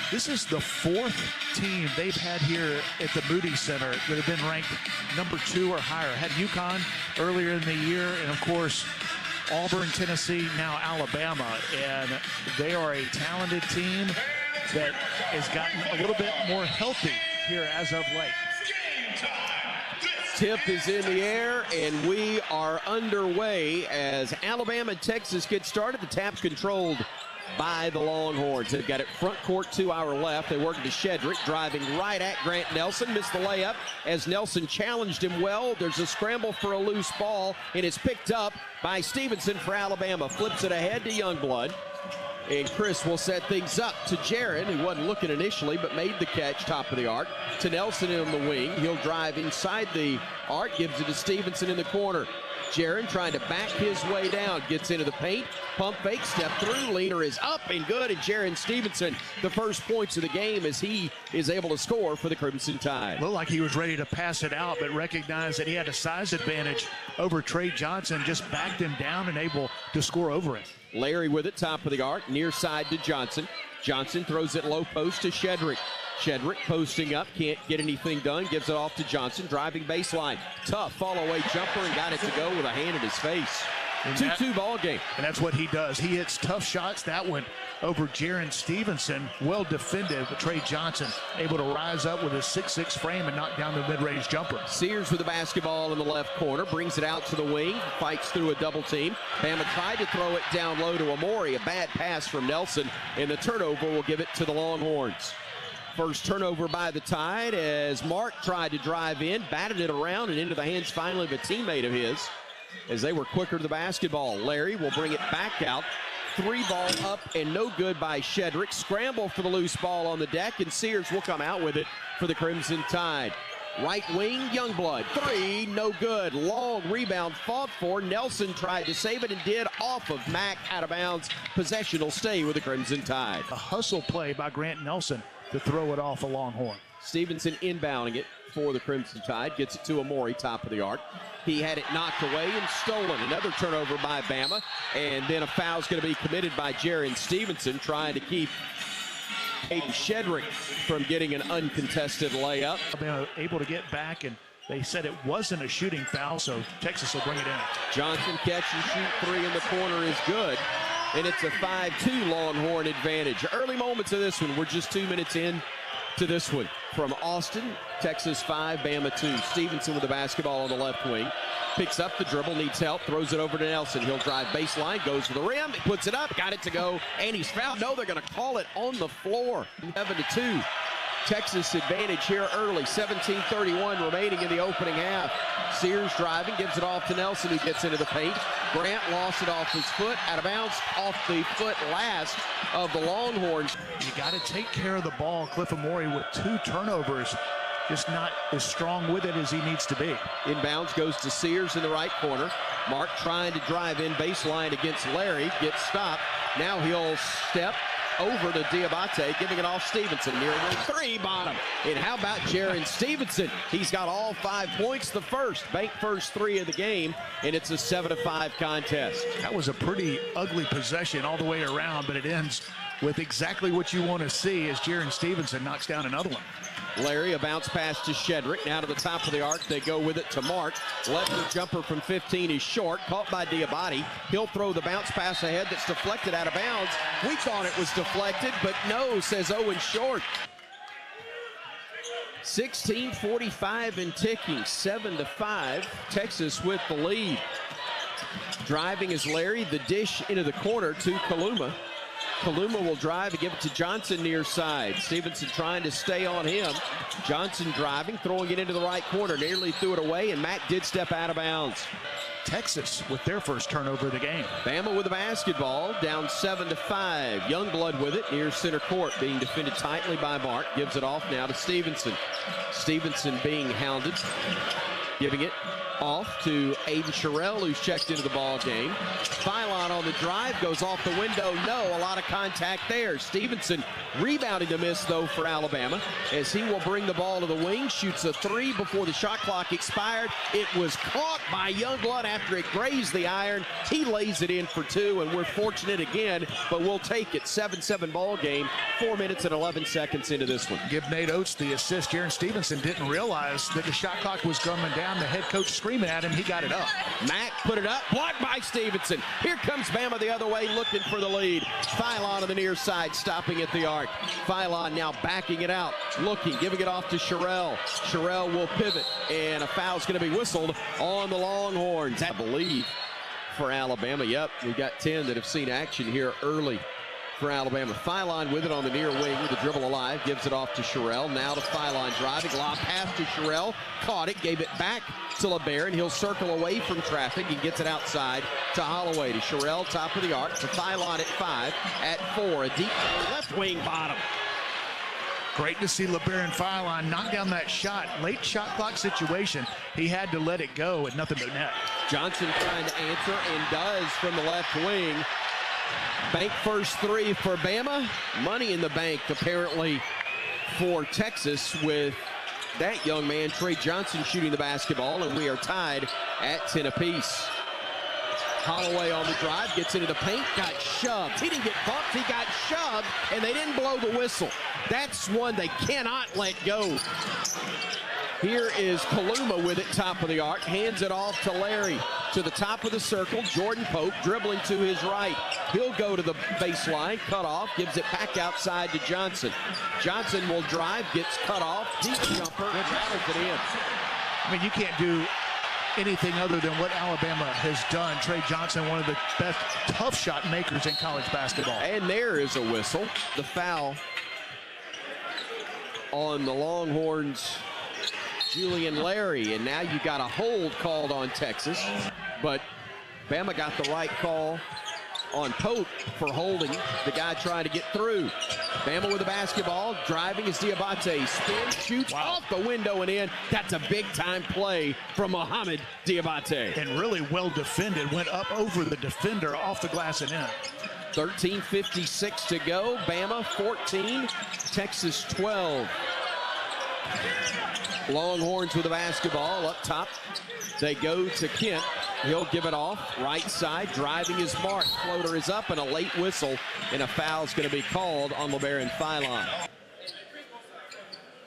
This is the fourth team they've had here at the Moody Center that have been ranked number 2 or higher. Had UConn earlier in the year, and of course, Auburn, Tennessee, now Alabama. And they are a talented team that has gotten a little bit more healthy here as of late. Tip is in the air, and we are underway as Alabama and Texas get started. The tap's controlled by the Longhorns. They've got it front court to our left. They work to Shedrick, driving right at Grant Nelson. Missed the layup as Nelson challenged him well. There's a scramble for a loose ball, and it's picked up by Stevenson for Alabama. Flips it ahead to Youngblood. And Chris will set things up to Jaron, who wasn't looking initially, but made the catch top of the arc. To Nelson on the wing. He'll drive inside the arc, gives it to Stevenson in the corner. Jaron trying to back his way down, gets into the paint, pump fake, step through, leaner is up and good, and Jaron Stevenson, the first points of the game as he is able to score for the Crimson Tide. Looked like he was ready to pass it out, but recognized that he had a size advantage over Trey Johnson, just backed him down and able to score over it. Larry with it, top of the arc, near side to Johnson. Johnson throws it low post to Shedrick. Shedrick posting up, can't get anything done, gives it off to Johnson, driving baseline. Tough fall-away jumper and got it to go with a hand in his face. 2-2 ball game. And that's what he does. He hits tough shots. That one over Jaron Stevenson. Well defended, but Trey Johnson able to rise up with a 6'6" frame and knock down the mid-range jumper. Sears with the basketball in the left corner, brings it out to the wing, fights through a double team. Bama tried to throw it down low to Amori. A bad pass from Nelson, and the turnover will give it to the Longhorns. First turnover by the Tide as Mark tried to drive in, batted it around and into the hands finally of a teammate of his as they were quicker to the basketball. Larry will bring it back out. 3-ball up and no good by Shedrick. Scramble for the loose ball on the deck, and Sears will come out with it for the Crimson Tide. Right wing, Youngblood. 3, no good. Long rebound fought for. Nelson tried to save it and did off of Mack, out of bounds. Possession will stay with the Crimson Tide. A hustle play by Grant Nelson to throw it off a Longhorn. Stevenson inbounding it for the Crimson Tide. Gets it to Amori, top of the arc. He had it knocked away and stolen. Another turnover by Bama. And then a foul's going to be committed by Jaron Stevenson, trying to keep Aiden Shedrick from getting an uncontested layup. Bama able to get back, and they said it wasn't a shooting foul, so Texas will bring it in. Johnson catch and shoot 3 in the corner is good. And it's a 5-2 Longhorn advantage. Early moments of this one. We're just 2 minutes in to this one. From Austin, Texas 5, Bama 2. Stevenson with the basketball on the left wing. Picks up the dribble, needs help, throws it over to Nelson. He'll drive baseline, goes to the rim, puts it up, got it to go, and he's fouled. No, they're going to call it on the floor. 7-2. Texas advantage here early. 17:31 remaining in the opening half. Sears driving, gives it off to Nelson, who gets into the paint. Grant lost it off his foot, out of bounds, off the foot last of the Longhorns. You got to take care of the ball. Cliff Amori with 2 turnovers, just not as strong with it as he needs to be. Inbounds goes to Sears in the right corner. Mark trying to drive in baseline against Larry, gets stopped. Now he'll step over to Diabate, giving it off Stevenson. Near the 3, bottom. And how about Jaron Stevenson? He's got all 5 points, the first, bank first 3 of the game, and it's a 7-5 contest. That was a pretty ugly possession all the way around, but it ends with exactly what you want to see as Jaron Stevenson knocks down another one. Larry, a bounce pass to Shedrick. Now to the top of the arc. They go with it to Mark. Left jumper from 15 is short. Caught by Diabate. He'll throw the bounce pass ahead that's deflected out of bounds. We thought it was deflected, but no, says Owen Short. 16:45 and ticking. 7-5. Texas with the lead. Driving is Larry. The dish into the corner to Kaluma. Kaluma will drive and give it to Johnson near side. Stevenson trying to stay on him. Johnson driving, throwing it into the right corner. Nearly threw it away, and Mack did step out of bounds. Texas with their first turnover of the game. Bama with the basketball, down 7-5. Youngblood with it near center court, being defended tightly by Mark. Gives it off now to Stevenson. Stevenson being hounded. Giving it Off to Aiden Sherrill, who's checked into the ball game. Phylon on the drive, goes off the window. No, a lot of contact there. Stevenson rebounding the miss, though, for Alabama, as he will bring the ball to the wing, shoots a three before the shot clock expired. It was caught by Youngblood after it grazed the iron. He lays it in for two, and we're fortunate again, but we'll take it. 7-7 ball game, 4 minutes and 11 seconds into this one. Give Nate Oates the assist. Jaron Stevenson didn't realize that the shot clock was coming down. The head coach screaming at him. He got it up. Mack put it up, blocked by Stevenson. Here comes Bama the other way, looking for the lead. Phylon on the near side, stopping at the arc. Phylon now backing it out, looking, giving it off to Sherrill. Sherrill will pivot, and a foul's going to be whistled on the Longhorns, I believe, for Alabama. Yep, we've got 10 that have seen action here early for Alabama. Phylon with it on the near wing with the dribble alive, gives it off to Sherrill. Now to Phylon driving, lob pass to Sherrill, caught it, gave it back to LeBaron. He'll circle away from traffic. He gets it outside to Holloway, to Sherrill, top of the arc, to Phylon at 5, at 4, a deep left wing bottom. Great to see LeBaron Phylon knock down that shot. Late shot clock situation. He had to let it go and nothing but net. Johnson trying to answer, and does from the left wing. Bank first three for Bama. Money in the bank, apparently, for Texas, with that young man, Trey Johnson, shooting the basketball, and we are tied at 10 apiece. Holloway on the drive, gets into the paint, got shoved. He didn't get bumped, he got shoved, and they didn't blow the whistle. That's one they cannot let go. Here is Kaluma with it, top of the arc, hands it off to Larry. To the top of the circle, Jordan Pope dribbling to his right. He'll go to the baseline, cut off, gives it back outside to Johnson. Johnson will drive, gets cut off, deep jumper, rattles it in. I mean, you can't do anything other than what Alabama has done. Trey Johnson, one of the best tough shot makers in college basketball. And there is a whistle. The foul on the Longhorns, Julian Larry, and now you got a hold called on Texas, but Bama got the right call on Pope for holding the guy trying to get through. Bama with the basketball, driving is Diabate, spin, shoots off the window and in. That's a big-time play from Mohamed Diabate. And really well defended, went up over the defender, off the glass and in. 13:56 to go, Bama 14, Texas 12. Longhorns with the basketball up top. They go to Kent. He'll give it off. Right side, driving is Mark. Floater is up, and a late whistle, and a foul's going to be called on LeBaron Phylon.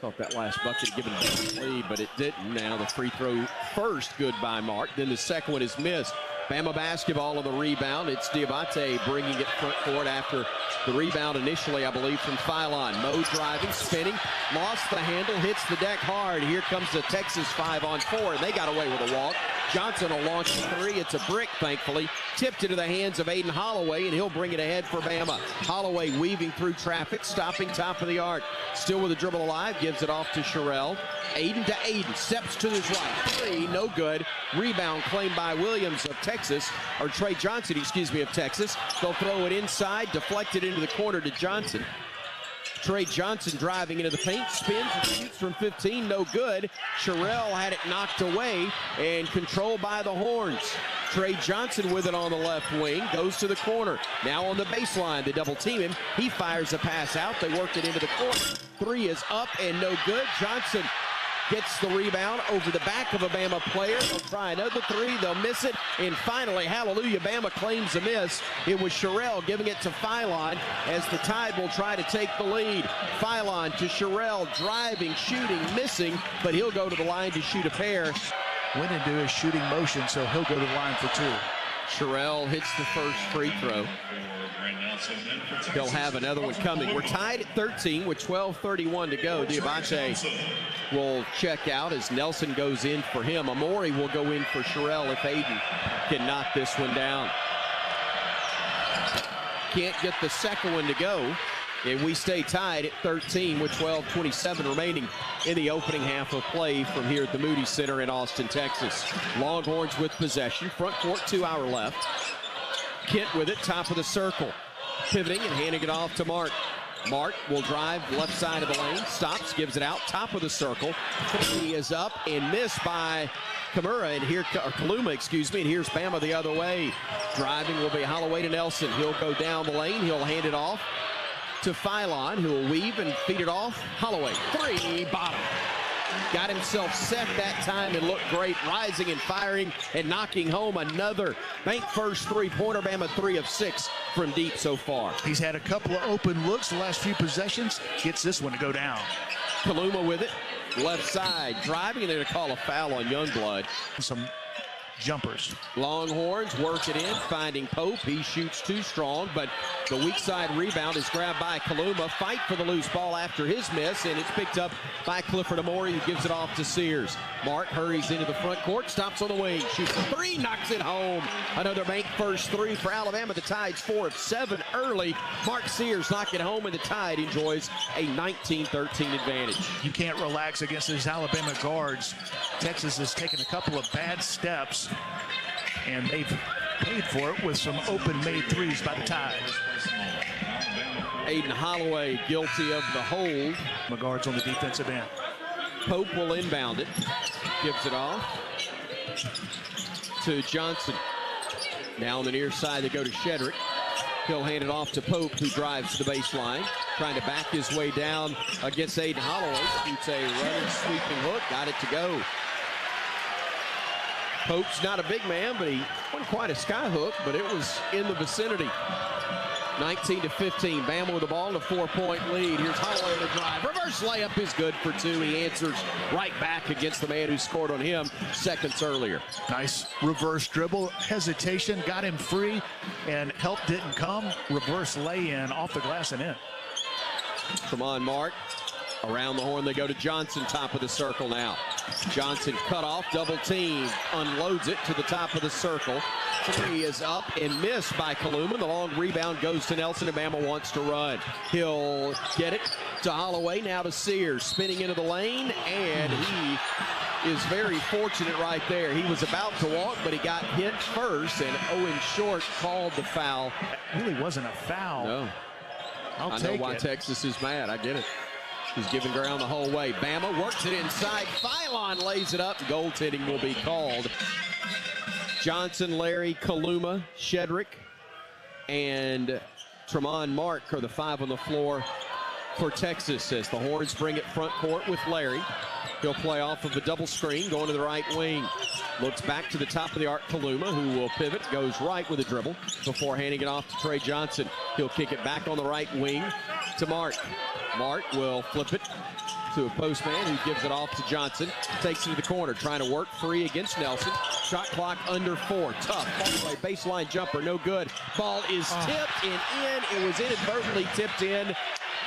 Thought that last bucket had given them the lead, but it didn't. Now the free throw first, good by Mark. Then the second one is missed. Bama basketball on the rebound. It's Diabate bringing it front court after the rebound initially, I believe, from Phylon. Mo driving, spinning, lost the handle, hits the deck hard. Here comes the Texas 5-on-4, and they got away with a walk. Johnson will launch the three. It's a brick, thankfully. Tipped into the hands of Aiden Holloway, and he'll bring it ahead for Bama. Holloway weaving through traffic, stopping top of the arc. Still with the dribble alive, gives it off to Sherrill. Aiden to Aiden, steps to his right. Three, no good. Rebound claimed by Williams of Texas, or Trey Johnson, excuse me, of Texas. They'll throw it inside, deflected into the corner to Johnson. Trey Johnson driving into the paint, spins and shoots from 15, no good. Sherrill had it knocked away and controlled by the Horns. Trey Johnson with it on the left wing, goes to the corner. Now on the baseline, they double team him. He fires a pass out, they worked it into the corner. Three is up and no good. Johnson gets the rebound over the back of a Bama player. They'll try another three, they'll miss it, and finally, hallelujah, Bama claims a miss. It was Sherrill giving it to Phylon as the Tide will try to take the lead. Phylon to Sherrill, driving, shooting, missing, but he'll go to the line to shoot a pair. Went into his shooting motion, so he'll go to the line for two. Sherrill hits the first free throw. He'll have another one coming. We're tied at 13 with 12:31 to go. Diabate will check out as Nelson goes in for him. Amori will go in for Sherrill if Aiden can knock this one down. Can't get the second one to go. And we stay tied at 13 with 12:27 remaining in the opening half of play from here at the Moody Center in Austin, Texas. Longhorns with possession. Front court, 2 hour left. Kent with it, top of the circle. Pivoting and handing it off to Mark. Mark will drive left side of the lane, stops, gives it out, top of the circle. He is up and missed by Kaluma, and here's Bama the other way. Driving will be Holloway to Nelson. He'll go down the lane. He'll hand it off to Philon, who will weave and feed it off. Holloway, three, bottom. Got himself set that time and looked great, rising and firing and knocking home another bank first three-pointer. Bama 3 of 6 from deep so far. He's had a couple of open looks the last few possessions. Gets this one to go down. Kaluma with it, left side, driving, and they're going to call a foul on Youngblood. Some jumpers. Longhorns work it in, finding Pope. He shoots too strong, but the weak side rebound is grabbed by Kaluma. Fight for the loose ball after his miss, and it's picked up by Clifford Amori, who gives it off to Sears. Mark hurries into the front court, stops on the wing, shoots a three, knocks it home. Another bank first three for Alabama. The Tide's 4 of 7 early. Mark Sears knock it home, and the Tide enjoys a 19-13 advantage. You can't relax against these Alabama guards. Texas has taken a couple of bad steps, and they've paid for it with some open-made threes by the Tide. Aiden Holloway guilty of the hold. The guards on the defensive end. Pope will inbound it. Gives it off to Johnson. Now on the near side, they go to Shedrick. He'll hand it off to Pope, who drives to the baseline, trying to back his way down against Aiden Holloway. Shoots a running, sweeping hook. Got it to go. Pope's not a big man, but he wasn't quite a sky hook, but it was in the vicinity. 19-15, Bama with the ball and a 4-point lead. Here's Holloway to drive. Reverse layup is good for 2. He answers right back against the man who scored on him seconds earlier. Nice reverse dribble, hesitation, got him free, and help didn't come. Reverse lay-in off the glass and in. Come on, Mark. Around the horn, they go to Johnson, top of the circle now. Johnson cut off, double team, unloads it to the top of the circle. Three is up and missed by Kaluma. The long rebound goes to Nelson, and Bama wants to run. He'll get it to Holloway, now to Sears, spinning into the lane, and he is very fortunate right there. He was about to walk, but he got hit first, and Owen Short called the foul. It really wasn't a foul. No. I know why Texas is mad. I get it. He's giving ground the whole way. Bama works it inside. Philon lays it up. Goaltending will be called. Johnson, Larry, Kaluma, Shedrick, and Tremont Mark are the 5 on the floor for Texas as the Horns bring it front court with Larry. He'll play off of a double screen, going to the right wing. Looks back to the top of the arc, Kaluma, who will pivot, goes right with a dribble before handing it off to Trey Johnson. He'll kick it back on the right wing to Mark. Mark will flip it to a postman who gives it off to Johnson. Takes it to the corner, trying to work free against Nelson. Shot clock under 4. Tough. Baseline jumper, no good. Ball is tipped and in. It was inadvertently tipped in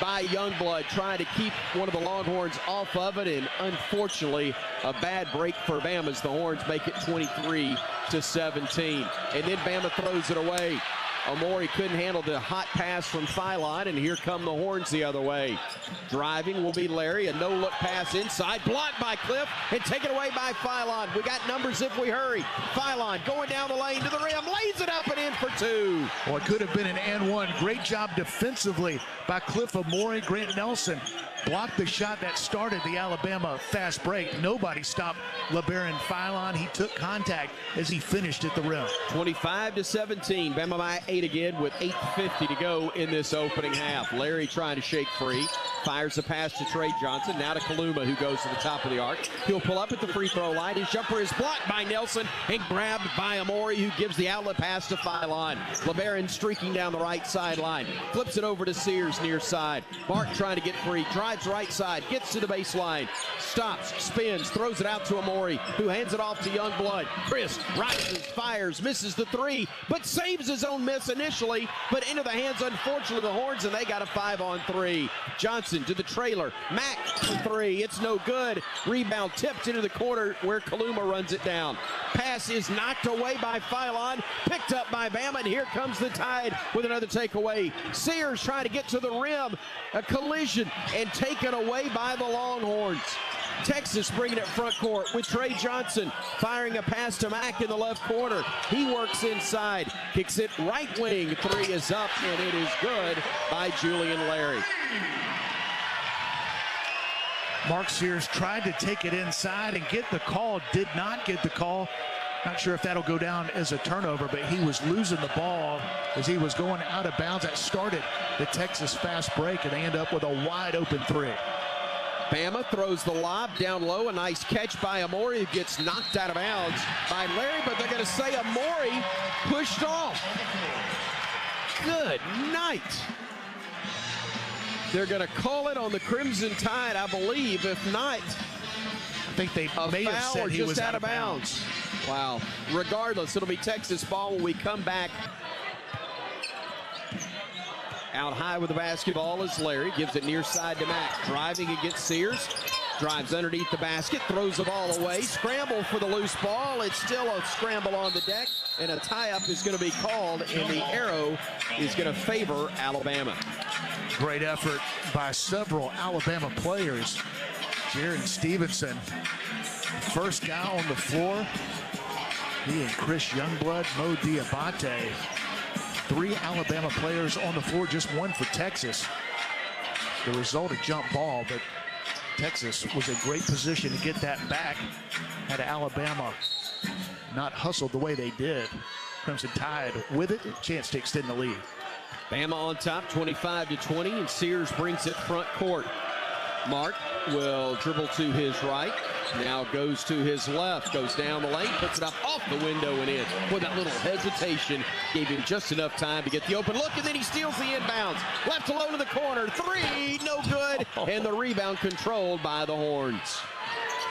by Youngblood, trying to keep one of the Longhorns off of it, and unfortunately a bad break for Bama as the Horns make it 23-17. And then Bama throws it away. Amori couldn't handle the hot pass from Philon, and here come the Horns the other way. Driving will be Larry, a no-look pass inside, blocked by Cliff, and taken away by Philon. We got numbers if we hurry. Philon going down the lane to the rim, lays it up and in for 2. Well, it could have been an and one. Great job defensively by Cliff Amori. Grant Nelson blocked the shot that started the Alabama fast break. Nobody stopped LeBaron Philon. He took contact as he finished at the rim. 25-17. Bama by 8 again with 8:50 to go in this opening half. Larry trying to shake free. Fires the pass to Trey Johnson. Now to Kaluma, who goes to the top of the arc. He'll pull up at the free throw line. His jumper is blocked by Nelson and grabbed by Amori, who gives the outlet pass to Philon. LeBaron streaking down the right sideline. Flips it over to Sears near side. Mark trying to get free. Drives right side. Gets to the baseline. Stops. Spins. Throws it out to Amori, who hands it off to Youngblood. Chris rises, fires, misses the 3, but saves his own miss initially, but into the hands, unfortunately, the Horns, and they got a 5-on-3. Johnson to the trailer. Mack for 3. It's no good. Rebound tipped into the corner where Kaluma runs it down. Pass is knocked away by Philon, picked up by Bama, and here comes the Tide with another takeaway. Sears trying to get to the rim. A collision and taken away by the Longhorns. Texas bringing it front court with Trey Johnson firing a pass to Mack in the left corner. He works inside, kicks it right wing. Three is up, and it is good by Julian Larry. Mark Sears tried to take it inside and get the call, did not get the call. Not sure if that'll go down as a turnover, but he was losing the ball as he was going out of bounds. That started the Texas fast break, and they end up with a wide open three. Bama throws the lob down low. A nice catch by Amori, who gets knocked out of bounds by Larry, but they're going to say Amori pushed off. Good night. They're going to call it on the Crimson Tide, I believe. If not, I think they may have said he was out of bounds. Wow. Regardless, it'll be Texas ball when we come back. Out high with the basketball is Larry. Gives it near side to Mack. Driving against Sears. Drives underneath the basket. Throws the ball away. Scramble for the loose ball. It's still a scramble on the deck. And a tie-up is going to be called. And the arrow is going to favor Alabama. Great effort by several Alabama players. Jaron Stevenson, first guy on the floor. He and Chris Youngblood, Mo Diabate. Three Alabama players on the floor, just one for Texas. The result, a jump ball, but Texas was in great position to get that back. Had Alabama not hustled the way they did. Crimson Tide with it, a chance to extend the lead. Bama on top, 25-20, and Sears brings it front court. Mark will dribble to his right, now goes to his left, goes down the lane, puts it up off the window and in. With that little hesitation, gave him just enough time to get the open look, and then he steals the inbounds. Left alone in the corner, three, no good, and the rebound controlled by the Horns.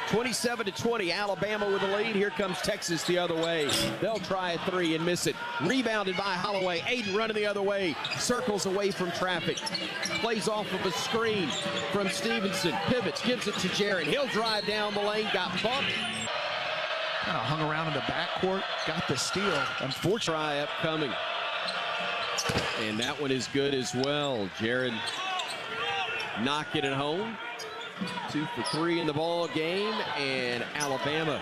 27-20, Alabama with the lead. Here comes Texas the other way. They'll try a three and miss it. Rebounded by Holloway. Aiden running the other way. Circles away from traffic. Plays off of a screen from Stevenson. Pivots, gives it to Jaron. He'll drive down the lane. Got bumped. Kind of hung around in the backcourt. Got the steal. Unfortunately. Try upcoming. And that one is good as well. Jaron knocking it home. 2 for 3 in the ball game, and Alabama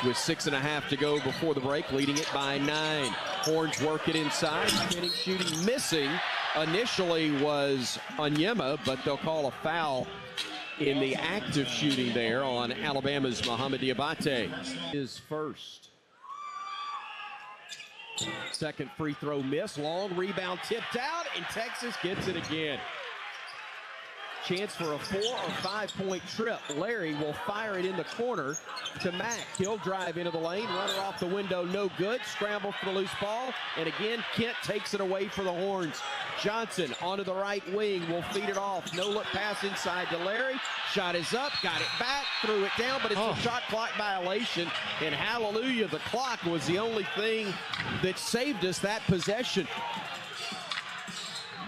with 6.5 to go before the break, leading it by 9. Horns work it inside, spinning, shooting, missing. Initially was Onyema, but they'll call a foul in the act of shooting there on Alabama's Mohamed Diabate. His first. Second free throw miss, long rebound tipped out, and Texas gets it again. Chance for a 4 or 5 point trip. Larry will fire it in the corner to Mack. He'll drive into the lane, runner off the window, no good. Scramble for the loose ball, and again, Kent takes it away for the Horns. Johnson onto the right wing, will feed it off. No look pass inside to Larry. Shot is up, got it back, threw it down, but it's a shot clock violation. And hallelujah, the clock was the only thing that saved us that possession.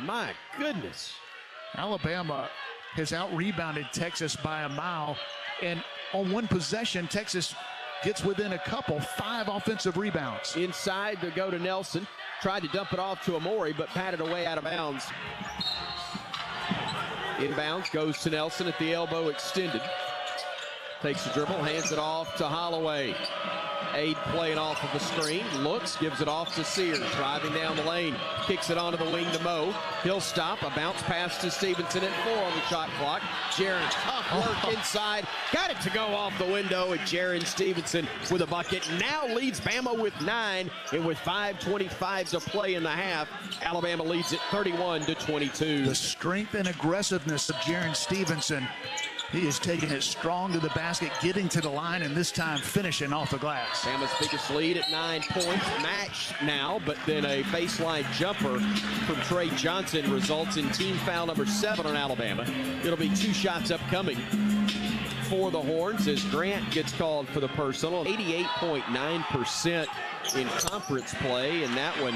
My goodness. Alabama has out-rebounded Texas by a mile, and on one possession, Texas gets within a couple, 5 offensive rebounds. Inside to go to Nelson, tried to dump it off to Amori, but patted away out of bounds. Inbounds, goes to Nelson at the elbow, extended. Takes the dribble, hands it off to Holloway. Aid playing off of the screen, looks, gives it off to Sears, driving down the lane, kicks it onto the wing to Mo. He'll stop, a bounce pass to Stevenson at 4 on the shot clock. Jaron, tough work inside, got it to go off the window, and Jaron Stevenson with a bucket. Now leads Bama with 9, and with 5:25 to play in the half, Alabama leads it 31-22. The strength and aggressiveness of Jaron Stevenson. He is taking it strong to the basket, getting to the line, and this time finishing off the glass. Bama's biggest lead at 9 points, matched now, but then a baseline jumper from Trey Johnson results in team foul number 7 on Alabama. It'll be 2 shots upcoming for the Horns as Grant gets called for the personal. 88.9% in conference play, and that one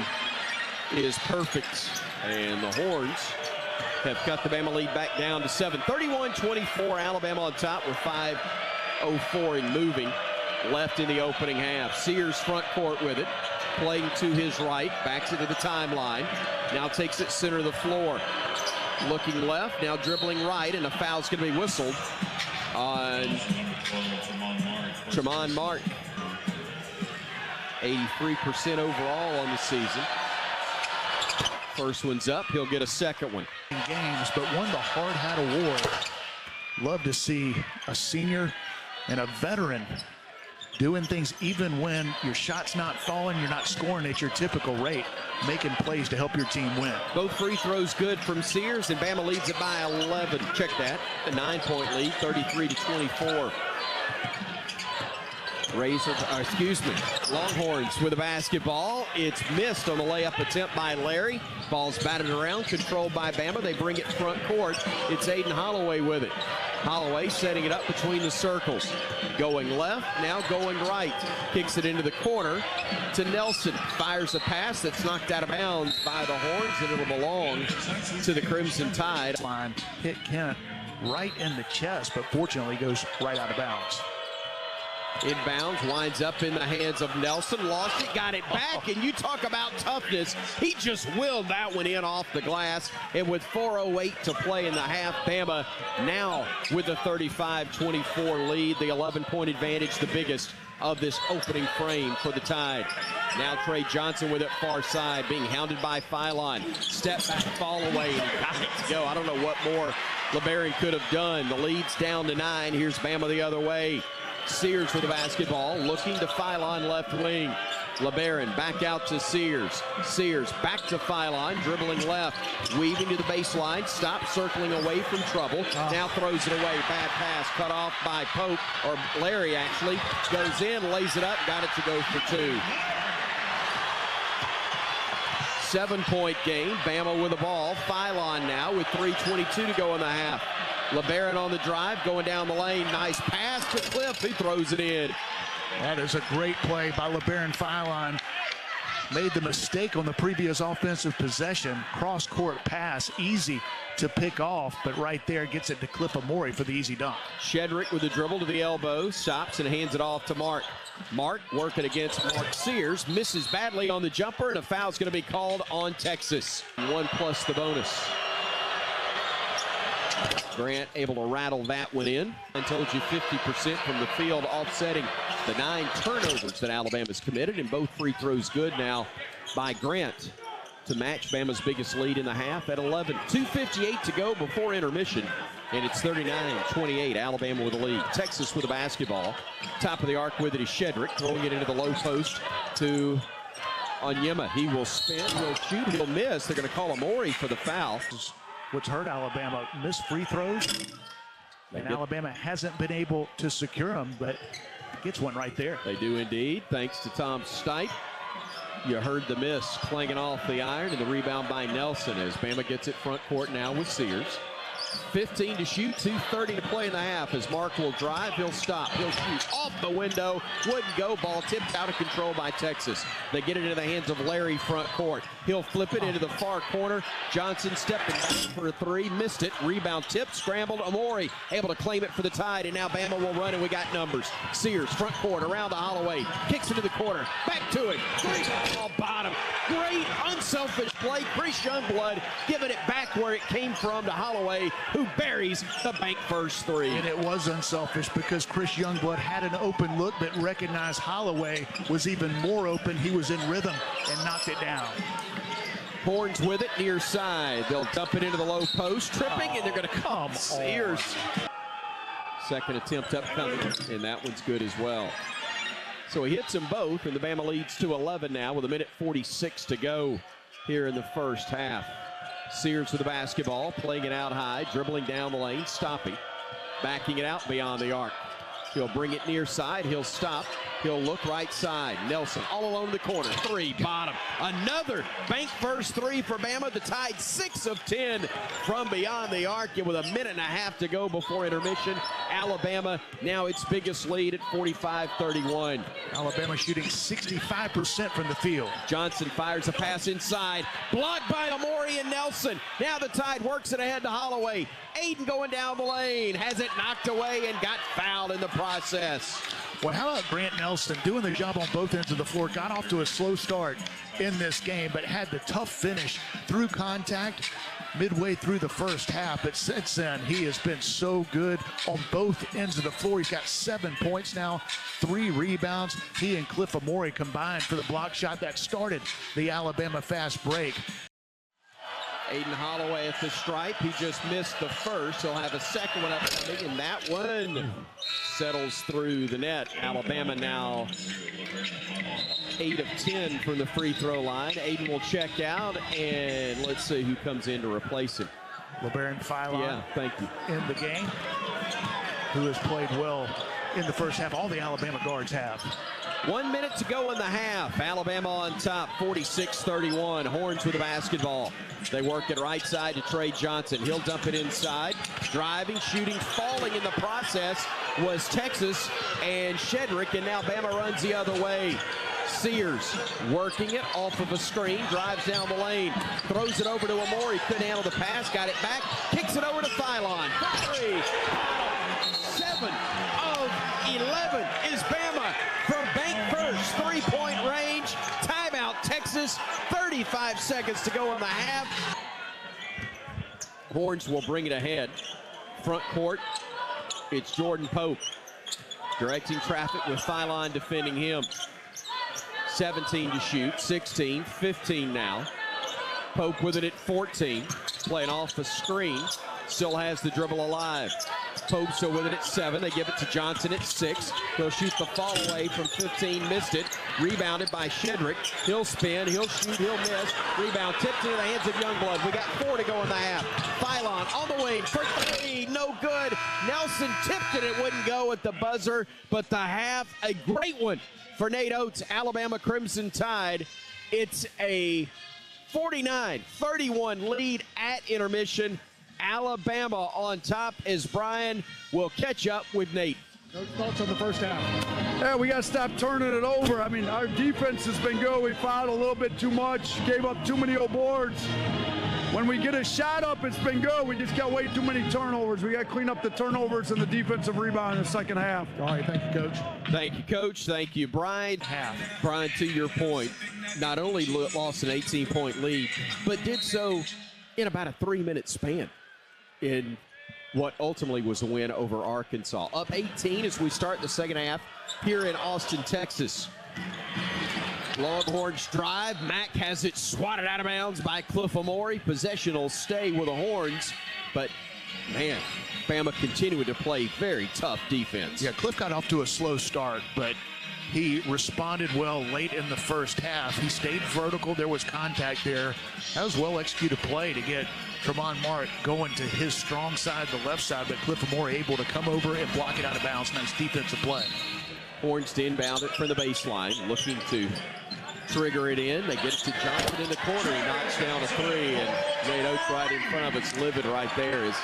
is perfect. And the Horns have cut the Bama lead back down to 7. 31-24, Alabama on top with 5:04 in moving left in the opening half. Sears front court with it, playing to his right, backs it to the timeline, now takes it center of the floor. Looking left, now dribbling right, and a foul's going to be whistled on Tremont Mark. 83% overall on the season. First one's up. He'll get a second one. Games, but won the Hard Hat Award. Love to see a senior and a veteran doing things even when your shot's not falling, you're not scoring at your typical rate, making plays to help your team win. Both free throws good from Sears, and Bama leads it by 11. Check that. A 9-point lead, 33-24. Longhorns with a basketball. It's missed on the layup attempt by Larry. Ball's batted around, controlled by Bama. They bring it front court. It's Aiden Holloway with it. Holloway setting it up between the circles. Going left, now going right. Kicks it into the corner to Nelson. Fires a pass that's knocked out of bounds by the Horns, and it'll belong to the Crimson Tide. Line hit Kent right in the chest, but fortunately goes right out of bounds. Inbounds, winds up in the hands of Nelson. Lost it, got it back, and you talk about toughness. He just willed that one in off the glass, and with 4:08 to play in the half, Bama now with a 35-24 lead, the 11-point advantage, the biggest of this opening frame for the Tide. Now Trey Johnson with it far side, being hounded by Phylon. Step back, fall away, and he got it to go. I don't know what more LeBaron could have done. The lead's down to 9. Here's Bama the other way. Sears with the basketball, looking to Phylon left wing. LeBaron back out to Sears. Sears back to Phylon, dribbling left, weaving to the baseline, stops, circling away from trouble. Now throws it away. Bad pass, cut off by Pope, or Larry actually. Goes in, lays it up, got it to go for 2. 7-point game. Bama with the ball. Phylon now with 3:22 to go in the half. LeBaron on the drive, going down the lane. Nice pass to Cliff. He throws it in. That is a great play by LeBaron Phylon. Made the mistake on the previous offensive possession. Cross-court pass, easy to pick off, but right there gets it to Cliff Amori for the easy dunk. Shedrick with the dribble to the elbow, stops and hands it off to Mark. Mark working against Mark Sears, misses badly on the jumper, and a foul's going to be called on Texas. 1 plus the bonus. Grant able to rattle that one in. I told you 50% from the field, offsetting the 9 turnovers that Alabama's committed, and both free throws good now by Grant to match Bama's biggest lead in the half at 11. 2:58 to go before intermission, and it's 39-28, Alabama with the lead. Texas with the basketball. Top of the arc with it is Shedrick, throwing it into the low post to Onyema. He will spin, he'll shoot, he'll miss. They're going to call Amori for the foul. What's hurt Alabama, missed free throws, and Alabama hasn't been able to secure them, but gets one right there. They do indeed, thanks to Tom Stipe. You heard the miss clanging off the iron, and the rebound by Nelson as Bama gets it front court now with Sears. 15 to shoot, 2:30 to play in the half. As Mark will drive, he'll stop, he'll shoot off the window, wouldn't go, ball tipped out of control by Texas. They get it into the hands of Larry front court. He'll flip it into the far corner. Johnson stepping back for a 3, missed it. Rebound tipped, scrambled. Amori able to claim it for the Tide, and now Bama will run, and we got numbers. Sears front court around to Holloway, kicks into the corner, back to it. Ball bottom. Great unselfish play. Chris Youngblood giving it back where it came from to Holloway, who buries the bank first 3. And it was unselfish because Chris Youngblood had an open look, but recognized Holloway was even more open. He was in rhythm and knocked it down. Horns with it near side. They'll dump it into the low post, tripping, and they're going to come. Sears. Second attempt upcoming, and that one's good as well. So he hits them both, and the Bama leads to 11 now with 1:46 to go here in the first half. Sears with the basketball, playing it out high, dribbling down the lane, stopping, backing it out beyond the arc. He'll bring it near side, he'll stop, he'll look right side. Nelson all alone in the corner, 3, bottom. Another bank first 3 for Bama. The Tide 6 of 10 from beyond the arc, and with 1.5 minutes to go before intermission, Alabama now its biggest lead at 45-31. Alabama shooting 65% from the field. Johnson fires a pass inside, blocked by Amori and Nelson. Now the Tide works it ahead to Holloway. Aiden going down the lane, has it knocked away and got fouled in the process. Well, how about Grant Nelson doing the job on both ends of the floor? Got off to a slow start in this game, but had the tough finish through contact midway through the first half. But since then, he has been so good on both ends of the floor. He's got 7 points now, 3 rebounds. He and Cliff Amore combined for the block shot that started the Alabama fast break. Aiden Holloway at the stripe. He just missed the first. He'll have a second one up coming, and that one settles through the net. Alabama now 8 of 10 from the free throw line. Aiden will check out, and let's see who comes in to replace him. LeBaron Philon, yeah, thank you, in the game, who has played well in the first half. All the Alabama guards have. 1 minute to go in the half. Alabama on top, 46-31. Horns with the basketball. They work it right side to Trey Johnson. He'll dump it inside. Driving, shooting, falling in the process was Texas and Shedrick, and now Bama runs the other way. Sears working it off of a screen, drives down the lane, throws it over to Amore. Couldn't handle the pass, got it back, kicks it over to Philon. For 3. 7 of 11 is Bama from bank first, 3-point range. Timeout, Texas. 35 seconds to go in the half. Horns will bring it ahead. Front court, it's Jordan Pope directing traffic with Philon defending him. 17 to shoot, 16, 15 now. Pope with it at 14, playing off the screen. Still has the dribble alive. Pope still with it at 7. They give it to Johnson at 6. He'll shoot the fall away from 15, missed it. Rebounded by Shedrick. He'll spin, he'll shoot, he'll miss. Rebound tipped into the hands of Youngblood. We got 4 to go in the half. Philon on the wing for 3, no good. Nelson tipped it, it wouldn't go at the buzzer, but the half, a great one for Nate Oates. Alabama Crimson Tide. It's a 49-31 lead at intermission. Alabama on top as Brian will catch up with Nate. Those thoughts on the first half? Yeah, we got to stop turning it over. I mean, our defense has been good. We fouled a little bit too much, gave up too many old boards. When we get a shot up, it's been good. We just got way too many turnovers. We got to clean up the turnovers and the defensive rebound in the second half. All right, thank you, Coach. Thank you, Coach. Thank you, Brian. Brian, to your point, not only lost an 18-point lead, but did so in about a 3-minute span in what ultimately was a win over Arkansas. Up 18 as we start the second half here in Austin, Texas. Longhorns drive. Mack has it swatted out of bounds by Cliff Amore. Possession will stay with the Horns, but man, Bama continued to play very tough defense. Yeah, Cliff got off to a slow start, but he responded well late in the first half. He stayed vertical. There was contact there. That was well-executed play to get Tremont Mark going to his strong side, the left side, but Cliff Amore able to come over and block it out of bounds. Nice defensive play. Horns to inbound it from the baseline, looking to trigger it in. They get it to Johnson in the corner. He knocks down a 3, and Nate Oates right in front of us, livid right there as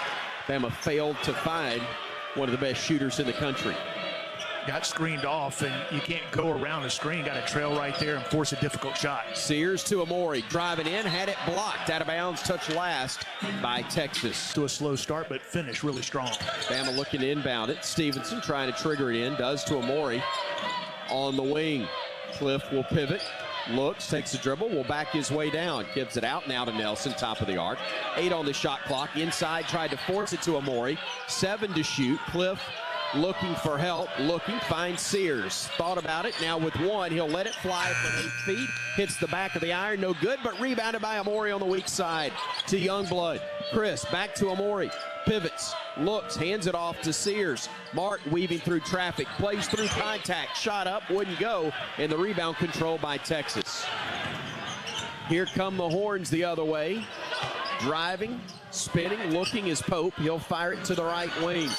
Bama failed to find one of the best shooters in the country. Got screened off, and you can't go around the screen. Got to trail right there and force a difficult shot. Sears to Amore, driving in, had it blocked. Out of bounds, touch last by Texas. To a slow start, but finish really strong. Bama looking to inbound it. Stevenson trying to trigger it in, does to Amore on the wing. Cliff will pivot, looks, takes the dribble, will back his way down. Gives it out now to Nelson, top of the arc. 8 on the shot clock. Inside, tried to force it to Amore. 7 to shoot. Cliff looking for help, finds Sears. Thought about it, now with 1, he'll let it fly from 8 feet. Hits the back of the iron, no good, but rebounded by Amore on the weak side to Youngblood. Chris, back to Amore, pivots, looks, hands it off to Sears. Mark weaving through traffic, plays through contact, shot up, wouldn't go, and the rebound controlled by Texas. Here come the Horns the other way. Driving, spinning, looking is Pope. He'll fire it to the right wing.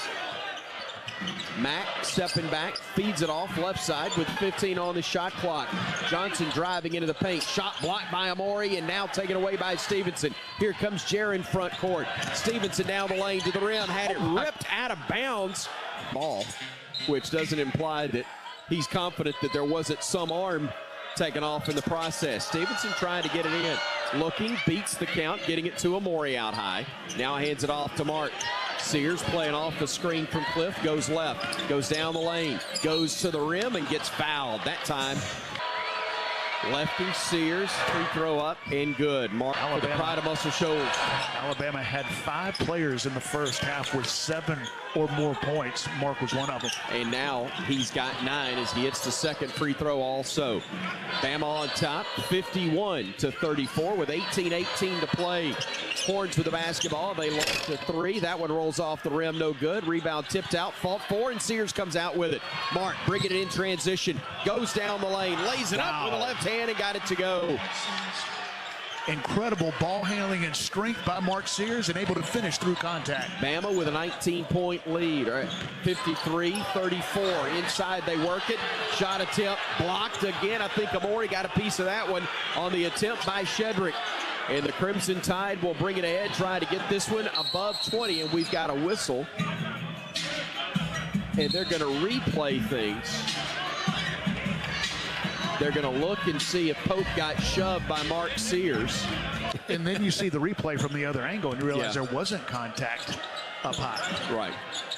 Mack stepping back, feeds it off left side with 15 on the shot clock. Johnson driving into the paint. Shot blocked by Amore and now taken away by Stevenson. Here comes Jaron front court. Stevenson down the lane to the rim. Had it ripped out of bounds. Ball, which doesn't imply that he's confident that there wasn't some arm taken off in the process. Stevenson trying to get it in. Looking, beats the count, getting it to Amore out high. Now hands it off to Mark. Sears playing off the screen from Cliff, goes left, goes down the lane, goes to the rim and gets fouled. That time, lefty Sears, free throw up and good. Mark for the Pride of Muscle Shoals. Alabama had 5 players in the first half with 7 or more points. Mark was one of them. And now he's got 9 as he hits the second free throw also. Bama on top, 51-34 with 18:18 to play. Horns with the basketball. They lost a 3. That one rolls off the rim, no good. Rebound tipped out, fault 4, and Sears comes out with it. Mark bringing it in transition, goes down the lane, lays it up with the left hand and got it to go. Incredible ball handling and strength by Mark Sears and able to finish through contact. Bama with a 19-point lead, right? 53-34. Inside they work it. Shot attempt blocked again. I think Amori got a piece of that one on the attempt by Shedrick. And the Crimson Tide will bring it ahead, try to get this one above 20. And we've got a whistle. And they're going to replay things. They're going to look and see if Pope got shoved by Mark Sears. And then you see the replay from the other angle and you realize there wasn't contact up high. Right.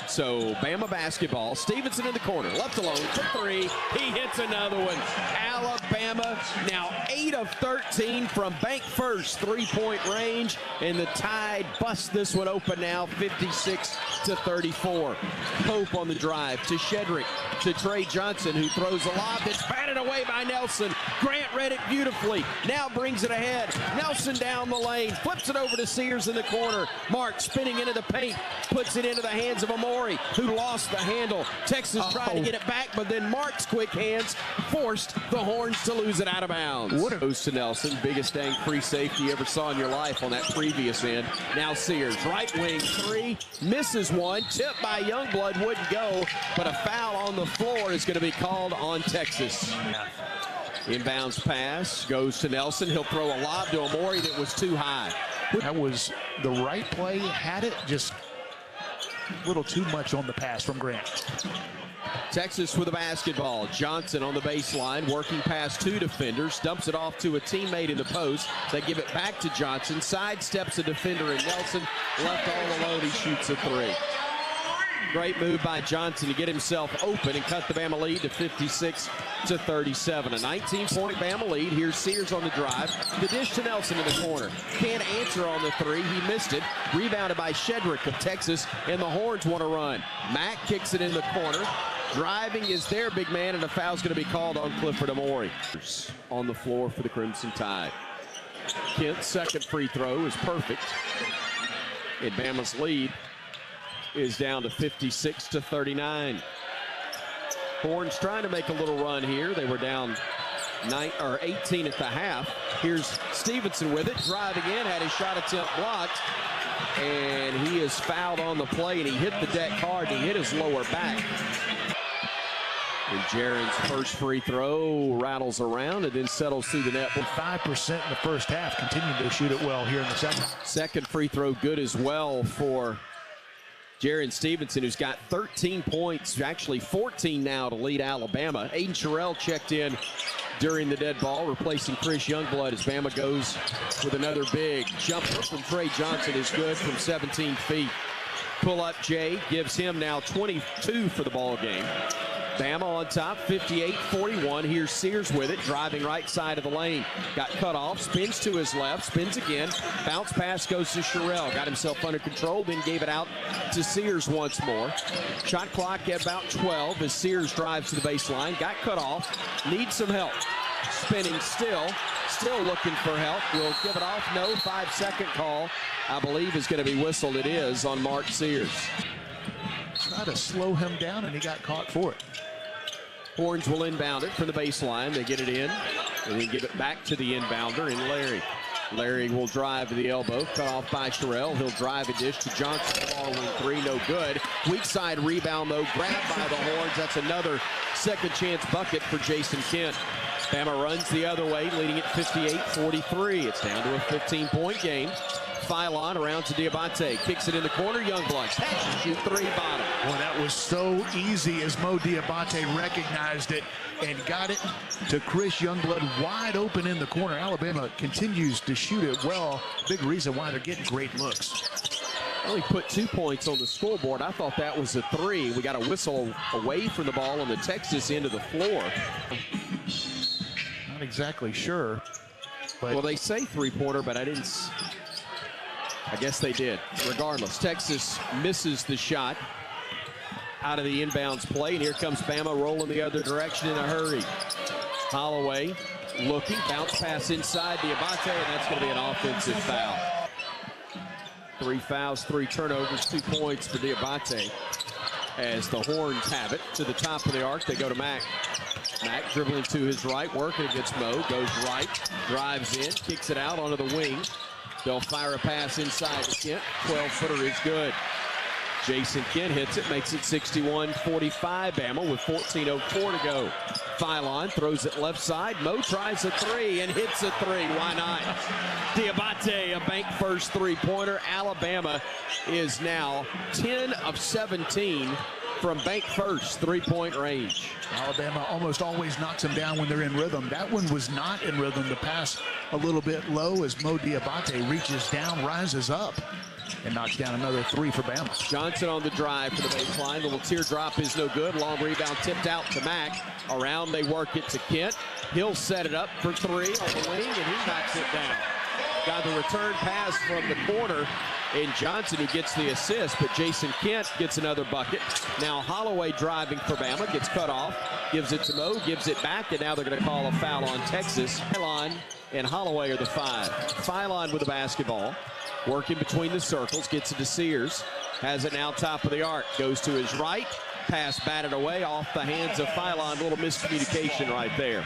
So Bama basketball. Stevenson in the corner, left alone for 3. He hits another one. Alabama now 8 of 13 from bank first 3-point range, and the Tide busts this one open now, 56-34. Pope on the drive to Shedrick to Trey Johnson, who throws a lob that's batted away by Nelson. Grant read it beautifully. Now brings it ahead. Nelson down the lane, flips it over to Sears in the corner. Mark spinning into the paint, puts it into the hands of Amori, who lost the handle. Texas tried to get it back, but then Mark's quick hands forced the Horns to lose it out of bounds. Goes to Nelson, biggest dang free safety you ever saw in your life on that previous end. Now Sears, right wing 3, misses one, tipped by Youngblood, wouldn't go, but a foul on the floor is going to be called on Texas. Inbounds pass goes to Nelson. He'll throw a lob to Amori that was too high. That was the right play, had it, just a little too much on the pass from Grant. Texas with the basketball. Johnson on the baseline, working past 2 defenders, dumps it off to a teammate in the post. They give it back to Johnson, sidesteps a defender in Nelson, left all alone, he shoots a 3. Great move by Johnson to get himself open and cut the Bama lead to 56-37. A 19-point Bama lead. Here's Sears on the drive. The dish to Nelson in the corner. Can't answer on the 3. He missed it. Rebounded by Shedrick of Texas, and the Horns want to run. Mack kicks it in the corner. Driving is their big man, and a foul's going to be called on Clifford Amori. On the floor for the Crimson Tide. Kent's second free throw is perfect. And Bama's lead is down to 56-39. Horns trying to make a little run here. They were down 18 at the half. Here's Stevenson with it, driving in, had his shot attempt blocked, and he is fouled on the play, and he hit the deck hard. He hit his lower back. And Jaren's first free throw rattles around and then settles through the net. 5% in the first half, continuing to shoot it well here in the second. Second free throw good as well for Jaren Stevenson, who's got 13 points, actually 14 now to lead Alabama. Aiden Sherrill checked in during the dead ball, replacing Chris Youngblood as Bama goes with another big jumper from Trey Johnson is good from 17 feet. Pull-up Jay gives him now 22 for the ball game. Bama on top, 58-41. Here's Sears with it, driving right side of the lane. Got cut off, spins to his left, spins again. Bounce pass goes to Sherrill. Got himself under control, then gave it out to Sears once more. Shot clock at about 12 as Sears drives to the baseline. Got cut off, needs some help. Spinning still looking for help. Will give it off, no, 5-second call, I believe is going to be whistled. It is on Mark Sears. Try to slow him down, and he got caught for it. Horns will inbound it from the baseline. They get it in and then give it back to the inbounder and Larry. Larry will drive to the elbow, cut off by Sherrill. He'll drive a dish to Johnson. Following 3, no good. Weak side rebound though, grabbed by the Horns. That's another second chance bucket for Jason Kent. Bama runs the other way, leading at 58-43. It's down to a 15-point game. Phylon around to Diabate, kicks it in the corner. Youngblood has to shoot 3 bottom. Boy, that was so easy as Mo Diabate recognized it and got it to Chris Youngblood wide open in the corner. Alabama continues to shoot it well. Big reason why they're getting great looks. Only put 2 points on the scoreboard. I thought that was a 3. We got a whistle away from the ball on the Texas end of the floor. Not exactly sure. But Well, they say three-pointer, but I guess they did. Regardless, Texas misses the shot out of the inbounds play, and here comes Bama rolling the other direction in a hurry. Holloway looking, bounce pass inside Diabate, and that's going to be an offensive foul. 3 fouls, 3 turnovers, 2 points for Diabate. As the Horns have it to the top of the arc, they go to Mack. Mack dribbling to his right, working against Mo, goes right, drives in, kicks it out onto the wing. They'll fire a pass inside to Kent. 12-footer is good. Jason Kent hits it, makes it 61-45 Bama with 14:04 to go. Phylon throws it left side. Mo tries a 3 and hits a 3. Why not? Diabate, a bank first three-pointer. Alabama is now 10 of 17 from bank first three-point range. Alabama almost always knocks them down when they're in rhythm. That one was not in rhythm. The pass a little bit low as Mo Diabate reaches down, rises up, and knocks down another 3 for Bama. Johnson on the drive for the baseline. Little teardrop is no good. Long rebound tipped out to Mack. Around they work it to Kent. He'll set it up for 3 on the wing, and he knocks it down. Got the return pass from the corner, and Johnson who gets the assist, but Jason Kent gets another bucket. Now Holloway driving for Bama, gets cut off, gives it to Mo, gives it back, and now they're going to call a foul on Texas. Phylon and Holloway are the 5. Phylon with the basketball, working between the circles, gets it to Sears, has it now top of the arc, goes to his right, pass batted away off the hands of Phylon. A little miscommunication right there.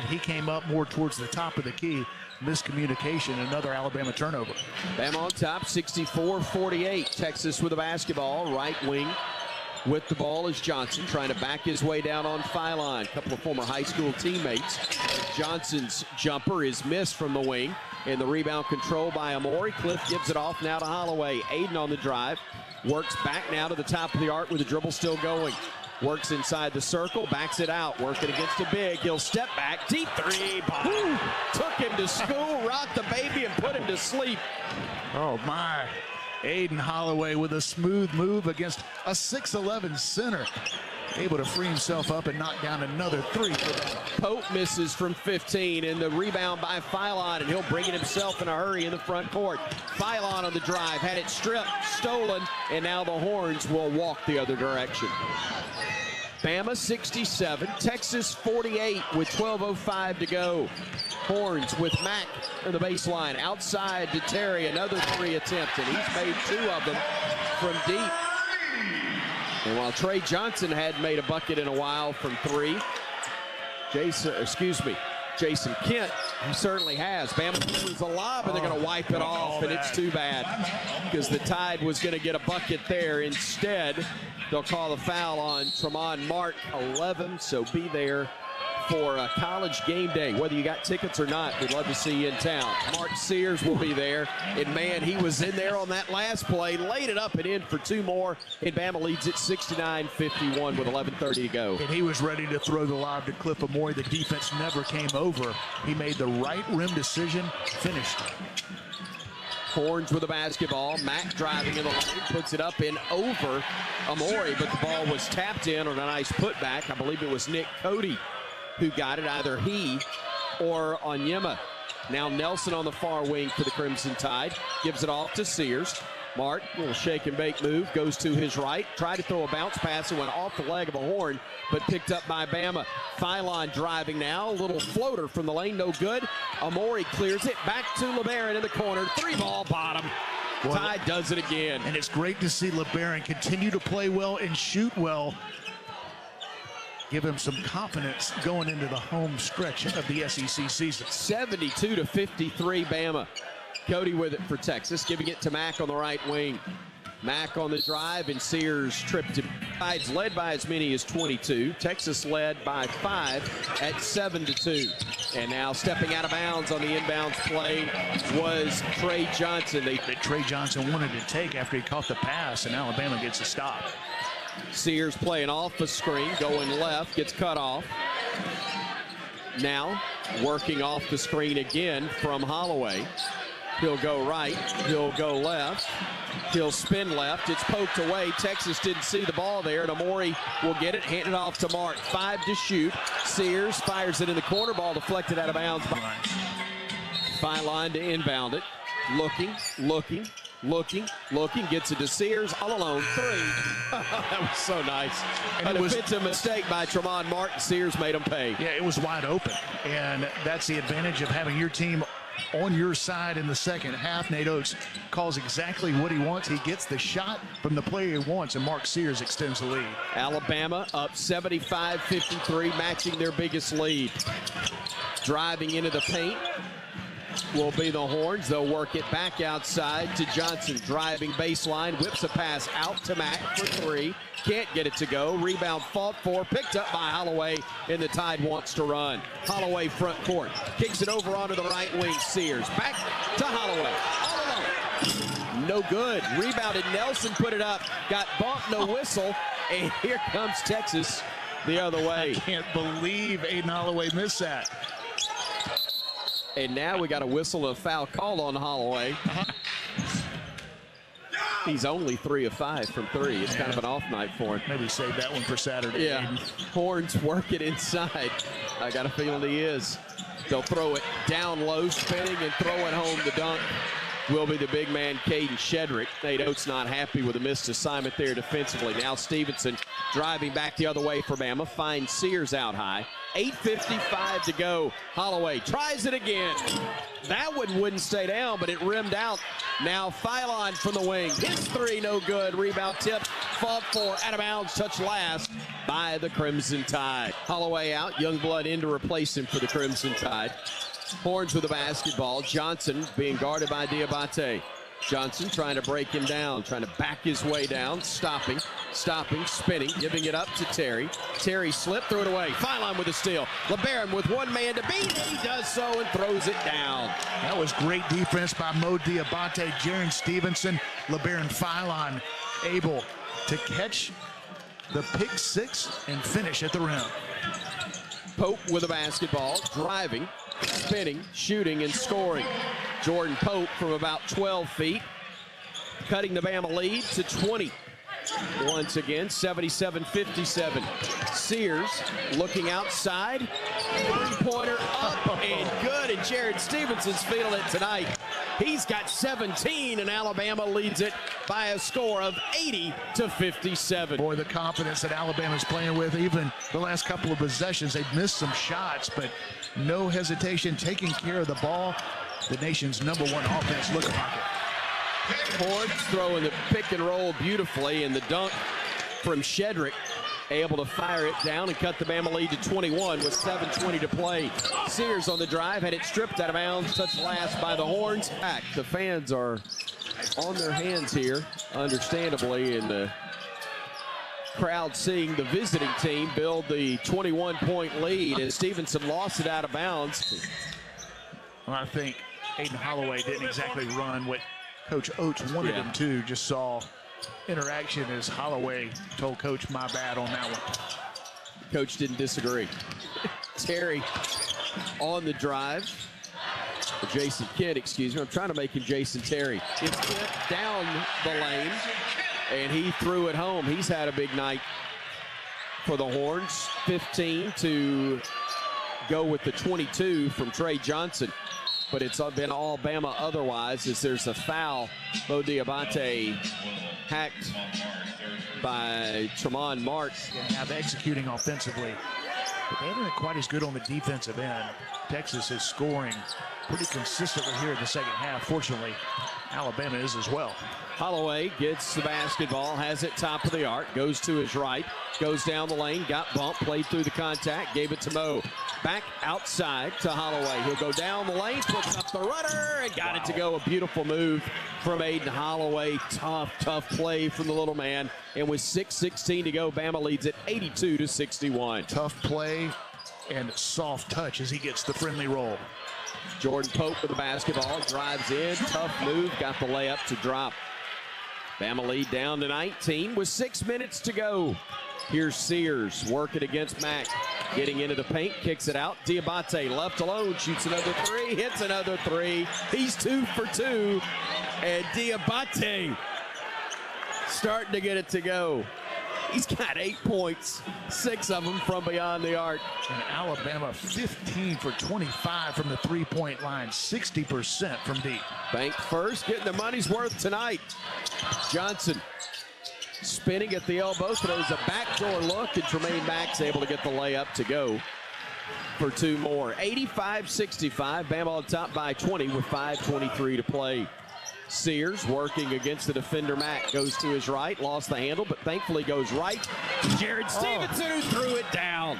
He came up more towards the top of the key. Miscommunication, another Alabama turnover. Bama on top, 64-48. Texas with the basketball, right wing. With the ball is Johnson trying to back his way down on Phylon. A couple of former high school teammates. Johnson's jumper is missed from the wing, and the rebound control by Amori. Cliff gives it off now to Holloway. Aiden on the drive, works back now to the top of the arc with the dribble still going. Works inside the circle, backs it out, working against a big. He'll step back, deep 3. Took him to school, rocked the baby, and put him to sleep. Oh, my. Aiden Holloway with a smooth move against a 6'11 center. Able to free himself up and knock down another 3 for them. Pope misses from 15, and the rebound by Phylon, and he'll bring it himself in a hurry in the front court. Phylon on the drive, had it stripped, stolen, and now the Horns will walk the other direction. Bama 67, Texas 48 with 12:05 to go. Horns with Mack in the baseline, outside to Terry, another 3 attempt, and he's made 2 of them from deep. And while Trey Johnson hadn't made a bucket in a while from 3, Jason Kent, he certainly has. Bama loses a lob, and they're going to wipe it off, and it's too bad because the Tide was going to get a bucket there. Instead, they'll call a foul on Tremont Mark, 11, so be there for College game day. Whether you got tickets or not, we'd love to see you in town. Mark Sears will be there, and man, he was in there on that last play, laid it up and in for 2 more, and Bama leads it 69-51 with 11:30 to go. And he was ready to throw the lob to Cliff Amori. The defense never came over. He made the right rim decision, finished. Horns with the basketball. Mack driving in the lane, puts it up and over Amori, but the ball was tapped in on a nice putback. I believe it was Nick Cody who got it, either he or Onyema. Now Nelson on the far wing for the Crimson Tide. Gives it off to Sears. Mark, little shake and bake move, goes to his right. Tried to throw a bounce pass and went off the leg of a Horn, but picked up by Bama. Phylon driving now. A little floater from the lane, no good. Amori clears it. Back to LeBaron in the corner. 3-ball bottom. Tide does it again. And it's great to see LeBaron continue to play well and shoot well. Give him some confidence going into the home stretch of the SEC season. 72-53 Bama. Cody with it for Texas, giving it to Mack on the right wing. Mack on the drive, and Sears tripped him. Tides led by as many as 22. Texas led by 5 at 7-2. And now stepping out of bounds on the inbounds play was Trey Johnson. That Trey Johnson wanted to take after he caught the pass, and Alabama gets a stop. Sears playing off the screen, going left, gets cut off. Now working off the screen again from Holloway. He'll go right, he'll go left. He'll spin left. It's poked away. Texas didn't see the ball there, and Amori will get it, hand it off to Mark. 5 to shoot. Sears fires it in the corner. Ball deflected out of bounds. Filine to inbound it. Looking. Gets it to Sears. All alone. 3. That was so nice. And a defensive mistake by Tremont Martin. Sears made him pay. Yeah, it was wide open. And that's the advantage of having your team on your side in the second half. Nate Oates calls exactly what he wants. He gets the shot from the player he wants, and Mark Sears extends the lead. Alabama up 75-53, matching their biggest lead. Driving into the paint will be the Horns. They'll work it back outside to Johnson. Driving baseline, whips a pass out to Mack for 3. Can't get it to go. Rebound fought for, picked up by Holloway, and the Tide wants to run. Holloway front court, kicks it over onto the right wing. Sears back to Holloway. All alone. No good. Rebounded. Nelson put it up. Got bumped, no whistle. And here comes Texas the other way. I can't believe Aiden Holloway missed that. And now we got a whistle and a foul call on Holloway. He's only 3 of 5 from 3. It's kind of an off night for him. Maybe save that one for Saturday. Yeah. Horns work it inside. I got a feeling he is. They'll throw it down low, spinning, and throw it home. The dunk will be the big man, Caden Shedrick. Nate Oates not happy with a missed assignment there defensively. Now Stevenson driving back the other way for Bama. Finds Sears out high. 8:55 to go. Holloway tries it again. That one wouldn't stay down, but it rimmed out. Now Filon from the wing. His 3 no good. Rebound tip. Fought for. Out of bounds. Touch last by the Crimson Tide. Holloway out. Youngblood in to replace him for the Crimson Tide. Horns with the basketball. Johnson being guarded by Diabate. Johnson trying to break him down, trying to back his way down, stopping, spinning, giving it up to Terry. Terry slipped, threw it away. Filon with a steal. LeBaron with one man to beat. He does so and throws it down. That was great defense by Mo Diabate, Jaron Stevenson, LeBaron Filon able to catch the pick 6 and finish at the rim. Pope with the basketball, driving, spinning, shooting, and scoring. Jordan Pope from about 12 feet, cutting the Bama lead to 20. Once again, 77-57. Sears looking outside. 3-pointer up and good, and Jared Stevenson's feeling it tonight. He's got 17, and Alabama leads it by a score of 80-57. Boy, the confidence that Alabama's playing with, even the last couple of possessions, they've missed some shots, but no hesitation, taking care of the ball. The nation's #1 offense. Look at pocket. Horns throwing the pick and roll beautifully, and the dunk from Shedrick, able to fire it down and cut the Bama lead to 21 with 7:20 to play. Sears on the drive, had it stripped out of bounds, touched last by the Horns. Back. The fans are on their hands here, understandably, and the crowd seeing the visiting team build the 21-point lead, and Stevenson lost it out of bounds. Well, I think Aiden Holloway didn't exactly run what Coach Oates wanted him to. Just saw interaction as Holloway told Coach, my bad on that one. Coach didn't disagree. Terry on the drive. Jason Kidd, excuse me. I'm trying to make him Jason Terry. It's Kidd down the lane, and he threw it home. He's had a big night for the Horns. 15 to go with the 22 from Trey Johnson. But it's been all Bama otherwise, as there's a foul. Mo Diabate hacked by Tremont Mark. Have executing offensively, but they haven't been quite as good on the defensive end. Texas is scoring pretty consistently here in the second half. Fortunately, Alabama is as well. Holloway gets the basketball, has it top of the arc, goes to his right, goes down the lane, got bumped, played through the contact, gave it to Mo. Back outside to Holloway. He'll go down the lane, puts up the runner, and got it to go. A beautiful move from Aiden Holloway. Tough play from the little man. And with 6:16 to go, Bama leads it 82-61. Tough play and soft touch as he gets the friendly roll. Jordan Pope with the basketball, drives in, tough move, got the layup to drop. Bama lead down to 19 with 6 minutes to go. Here's Sears working against Mack. Getting into the paint, kicks it out. Diabate left alone, shoots another 3, hits another 3. He's 2 for 2. And Diabate starting to get it to go. He's got 8 points, 6 of them from beyond the arc. And Alabama 15 for 25 from the three-point line, 60% from deep. Bank first, getting the money's worth tonight. Johnson spinning at the elbow, throws a backdoor look, and Tremaine Mack's able to get the layup to go for 2 more. 85-65, Bama on top by 20 with 5:23 to play. Sears working against the defender. Mack goes to his right, lost the handle, but thankfully goes right to Jared Stevenson, who threw it down.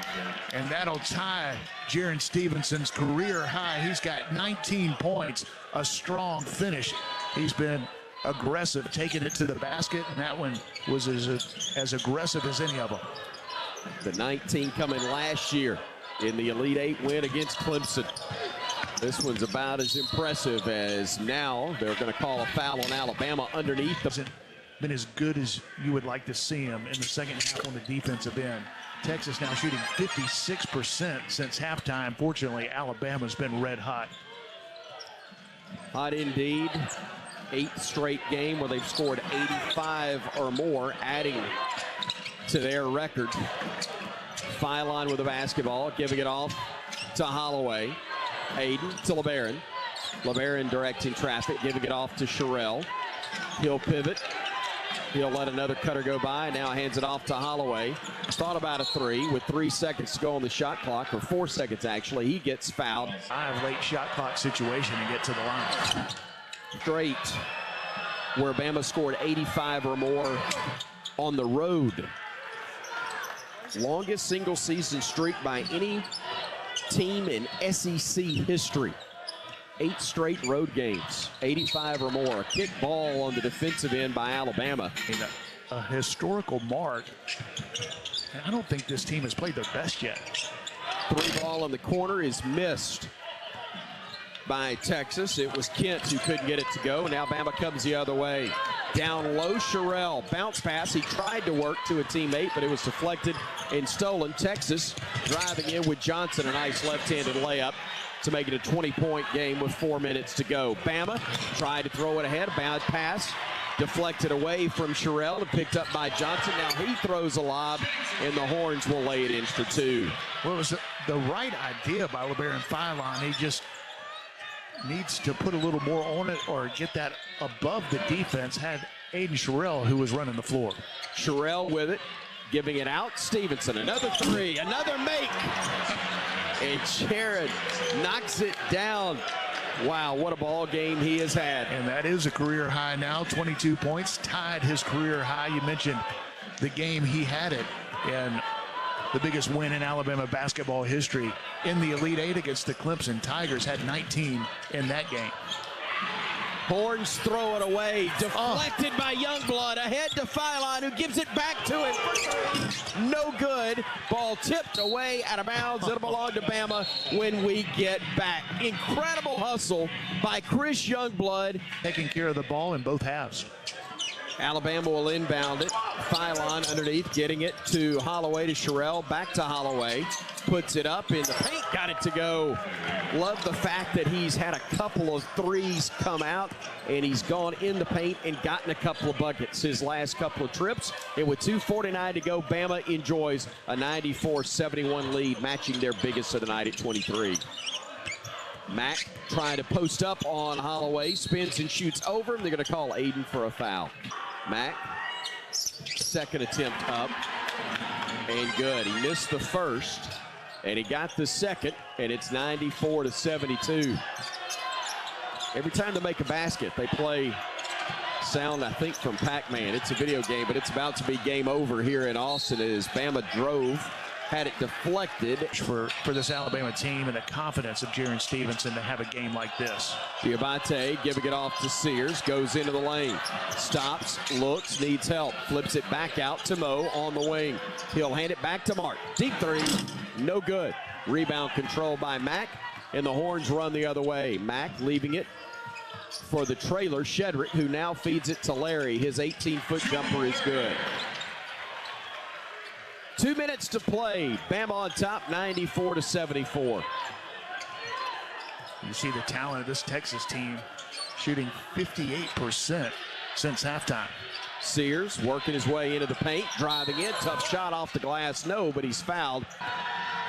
And that'll tie Jared Stevenson's career high. He's got 19 points, a strong finish. He's been aggressive, taking it to the basket, and that one was as aggressive as any of them. The 19 coming last year in the Elite Eight win against Clemson. This one's about as impressive as now they're going to call a foul on Alabama underneath. Hasn't been as good as you would like to see him in the second half on the defensive end. Texas now shooting 56% since halftime. Fortunately, Alabama's been red hot. Hot indeed. 8th straight game where they've scored 85 or more, adding to their record. Phylon with the basketball, giving it off to Holloway. Hayden to LeBaron. LeBaron directing traffic, giving it off to Sherrill. He'll pivot. He'll let another cutter go by. Now hands it off to Holloway. Thought about a 3 with 3 seconds to go on the shot clock, or 4 seconds actually. He gets fouled. Late shot clock situation and get to the line. Straight where Bama scored 85 or more on the road. Longest single season streak by any team in SEC history. 8 straight road games, 85 or more. A kick ball on the defensive end by Alabama. A historical mark. And I don't think this team has played their best yet. 3 ball in the corner is missed by Texas. It was Kent who couldn't get it to go. Now Bama comes the other way. Down low, Sherrill. Bounce pass. He tried to work to a teammate, but it was deflected and stolen. Texas driving in with Johnson. A nice left-handed layup to make it a 20-point game with 4 minutes to go. Bama tried to throw it ahead. Bad pass. Deflected away from Sherrill and picked up by Johnson. Now he throws a lob, and the Horns will lay it in for 2. Well, it was the right idea by LeBaron Phylon. He just needs to put a little more on it or get that above the defense. Had Aiden Sherrill, who was running the floor. Sherrill with it, giving it out. Stevenson, another 3, another make. And Jared knocks it down. Wow, what a ball game he has had. And that is a career high now, 22 points, tied his career high. You mentioned the game he had it, and the biggest win in Alabama basketball history in the Elite Eight against the Clemson Tigers, had 19 in that game. Horns throw it away, deflected by Youngblood, ahead to Phylon, who gives it back to him. No good. Ball tipped away out of bounds. It'll belong to Bama when we get back. Incredible hustle by Chris Youngblood. Taking care of the ball in both halves. Alabama will inbound it. Phylon underneath, getting it to Holloway, to Sherrill, back to Holloway. Puts it up in the paint, got it to go. Love the fact that he's had a couple of 3s come out, and he's gone in the paint and gotten a couple of buckets his last couple of trips. And with 2:49 to go, Bama enjoys a 94-71 lead, matching their biggest of the night at 23. Mack trying to post up on Holloway, spins and shoots over him. They're going to call Aiden for a foul. Mack, second attempt up, and good. He missed the first, and he got the second, and it's 94-72. Every time they make a basket, they play sound, I think, from Pac-Man. It's a video game, but it's about to be game over here in Austin as Bama drove, had it deflected. For this Alabama team and the confidence of Jaron Stevenson to have a game like this. Diabate giving it off to Sears, goes into the lane, stops, looks, needs help, flips it back out to Mo on the wing. He'll hand it back to Mark. Deep 3, no good. Rebound control by Mack, and the Horns run the other way. Mack leaving it for the trailer, Shedrick, who now feeds it to Larry. His 18-foot jumper is good. 2 minutes to play. Bama on top, 94-74. You see the talent of this Texas team, shooting 58% since halftime. Sears working his way into the paint, driving in, tough shot off the glass, no, but he's fouled.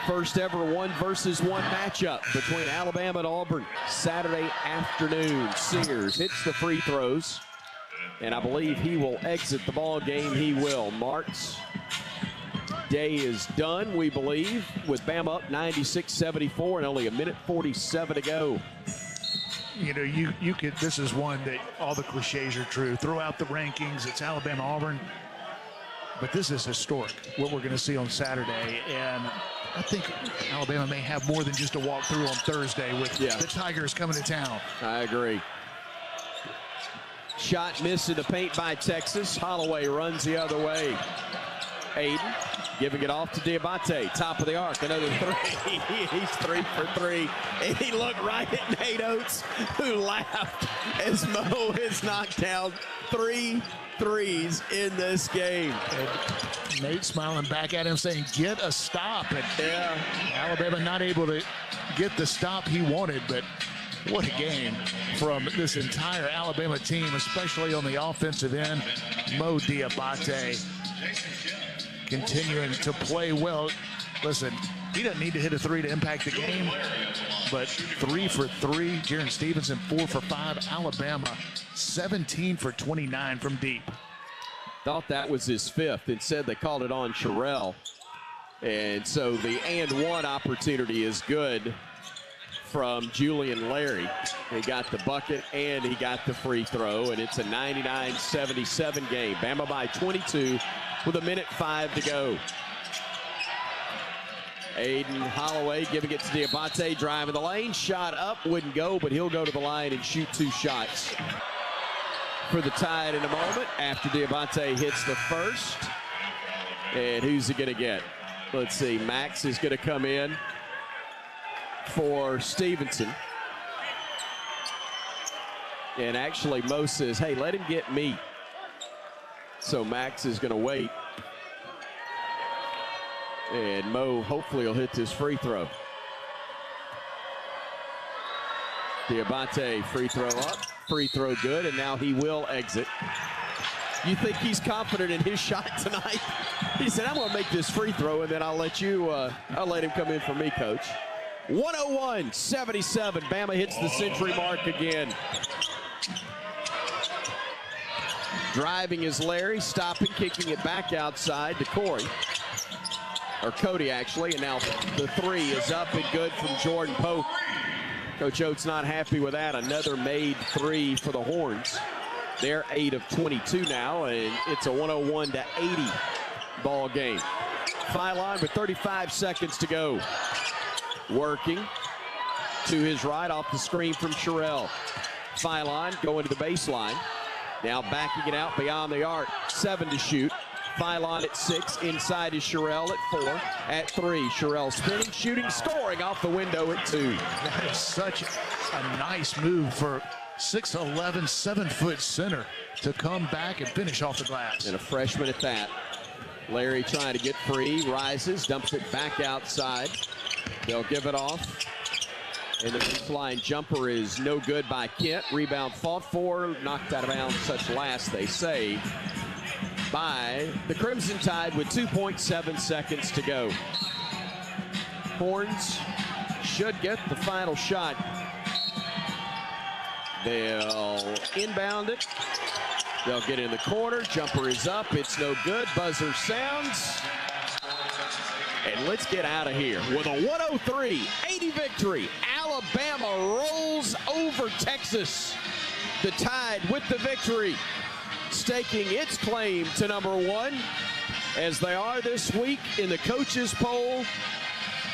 First ever 1-versus-1 matchup between Alabama and Auburn Saturday afternoon. Sears hits the free throws, and I believe he will exit the ball game. He will. Mark's day is done, we believe, with Bama up 96-74 and only a minute 47 to go. You know, you could. This is one that all the cliches are true. Throw out the rankings. It's Alabama, Auburn, but this is historic. What we're going to see on Saturday, and I think Alabama may have more than just a walkthrough on Thursday with the Tigers coming to town. I agree. Shot missed in the paint by Texas. Holloway runs the other way. Aiden giving it off to Diabate. Top of the arc, another three. He's 3 for 3. And he looked right at Nate Oates, who laughed as Mo has knocked down 3 threes in this game. And Nate smiling back at him saying, get a stop. And Alabama not able to get the stop he wanted, but what a game from this entire Alabama team, especially on the offensive end. Mo Diabate continuing to play well. Listen, he doesn't need to hit a 3 to impact the game, but 3 for 3. Jaron Stevenson 4 for 5. Alabama 17 for 29 from deep. Thought that was his 5th. Instead, they called it on Sherrell. And so the and one opportunity is good from Julian Larry. He got the bucket and he got the free throw, and it's a 99-77 game. Bama by 22 with a minute 5 to go. Aiden Holloway giving it to Diabate, driving the lane, shot up, wouldn't go, but he'll go to the line and shoot 2 shots for the Tide in a moment after Diabate hits the first. And who's he gonna get? Let's see, Max is gonna come in for Stevenson. And actually Mo says, hey, let him get me. So Max is going to wait. And Mo hopefully will hit this free throw. Diabate free throw up, free throw good, and now he will exit. You think he's confident in his shot tonight? He said, I'm going to make this free throw, and then I'll let him come in for me, Coach. 101-77. Bama hits the century mark again. Driving is Larry, stopping, kicking it back outside to Corey. Or Cody, actually. And now the 3 is up and good from Jordan Pope. Coach Oates not happy with that. Another made 3 for the Horns. They're 8 of 22 now, and it's a 101-80 ball game. Foul line with 35 seconds to go. Working to his right off the screen from Sherrell. Phylon going to the baseline. Now backing it out beyond the arc. 7 to shoot. Phylon at 6. Inside is Sherrell at 4. At 3, Sherrell spinning, shooting, scoring off the window at 2. That is such a nice move for 6'11", 7-foot center to come back and finish off the glass. And a freshman at that. Larry trying to get free, rises, dumps it back outside. They'll give it off. And the flying jumper is no good by Kent. Rebound fought for, knocked out of bounds, such last, they say, by the Crimson Tide with 2.7 seconds to go. Horns should get the final shot. They'll inbound it. They'll get in the corner. Jumper is up. It's no good. Buzzer sounds. And let's get out of here with a 103-80 victory. Alabama rolls over Texas. The Tide with the victory, staking its claim to #1 as they are this week in the coaches poll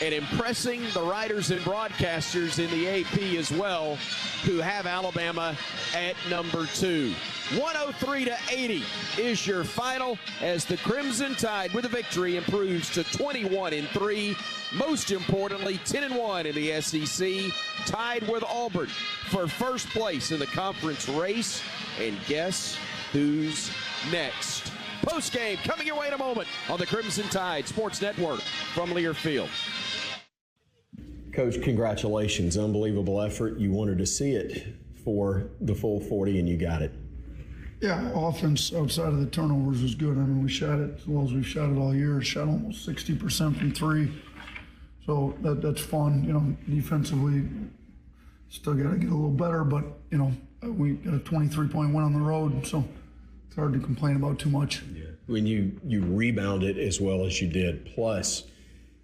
and impressing the writers and broadcasters in the AP as well, who have Alabama at #2. 103-80 is your final as the Crimson Tide with a victory improves to 21-3. Most importantly, 10-1 in the SEC, tied with Auburn for first place in the conference race. And guess who's next? Post-game coming your way in a moment on the Crimson Tide Sports Network from Learfield. Coach, congratulations. Unbelievable effort. You wanted to see it for the full 40, and you got it. Yeah, offense outside of the turnovers was good. I mean, we shot it as well as we've shot it all year. Shot almost 60% from three. So that's fun. You know, defensively, still got to get a little better, but, you know, we got a 23-point win on the road, so it's hard to complain about too much. Yeah. When you rebounded as well as you did, plus